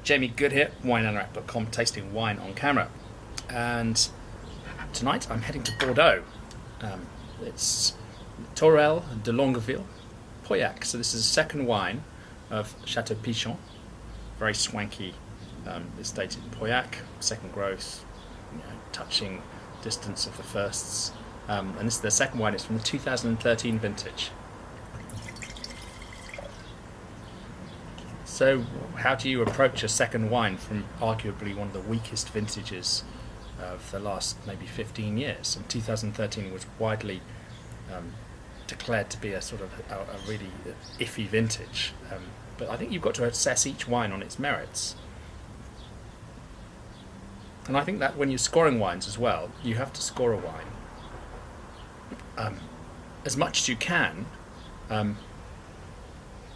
Jamie Goode here, wineanorak.com, tasting wine on camera. And tonight I'm heading to Bordeaux. It's Tourelles de Longueville, Pauillac. So this is the second wine of Château Pichon, very swanky estate in Pauillac, second growth, touching distance of the firsts. And this is the second wine. It's from the 2013 vintage. So how do you approach a second wine from arguably one of the weakest vintages of the last maybe 15 years? And 2013 was widely declared to be a sort of a really iffy vintage. But I think you've got to assess each wine on its merits. And I think that when you're scoring wines as well, you have to score a wine as much as you can,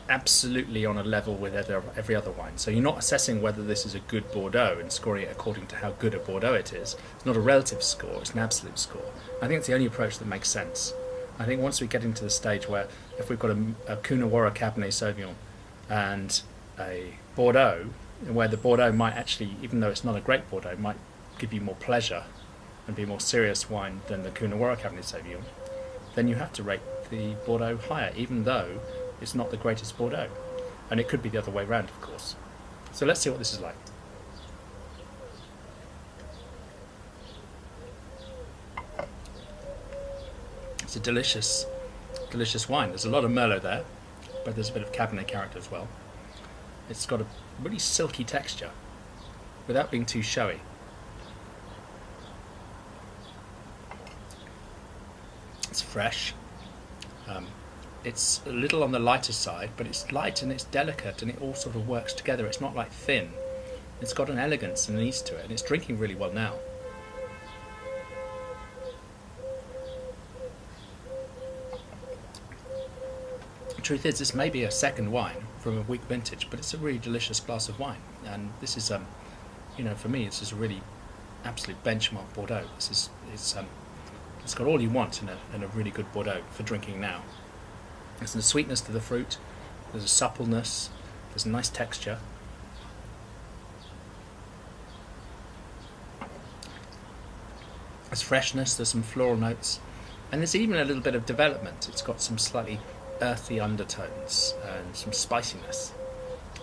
absolutely on a level with every other wine. So you're not assessing whether this is a good Bordeaux and scoring it according to how good a Bordeaux it is. It's not a relative score, it's an absolute score. I think it's the only approach that makes sense. I think once we get into the stage where if we've got a Coonawarra Cabernet Sauvignon and a Bordeaux, where the Bordeaux might actually, even though it's not a great Bordeaux, might give you more pleasure and be a more serious wine than the Coonawarra Cabernet Sauvignon, then you have to rate the Bordeaux higher, even though it's not the greatest Bordeaux. And it could be the other way around, of course. So let's see what this is like. It's a delicious, delicious wine. There's a lot of Merlot there, but there's a bit of Cabernet character as well. It's got a really silky texture, without being too showy. It's fresh. It's a little on the lighter side, but it's light and it's delicate and it all sort of works together. It's not like thin. It's got an elegance and an ease to it, and it's drinking really well now. The truth is, this may be a second wine from a weak vintage, but it's a really delicious glass of wine. And this is, for me, this is a really absolute benchmark Bordeaux. It's got all you want in a really good Bordeaux for drinking now. There's a sweetness to the fruit, there's a suppleness, there's a nice texture. There's freshness, there's some floral notes, and there's even a little bit of development. It's got some slightly earthy undertones and some spiciness.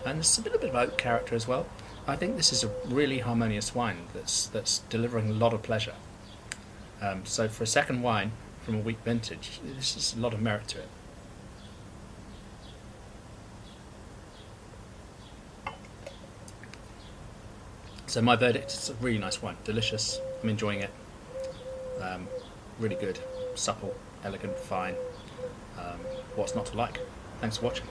And there's a little bit of oak character as well. I think this is a really harmonious wine that's delivering a lot of pleasure. So for a second wine from a weak vintage, this is a lot of merit to it. So my verdict, it's a really nice wine, delicious, I'm enjoying it, really good, supple, elegant, fine, what's not to like. Thanks for watching.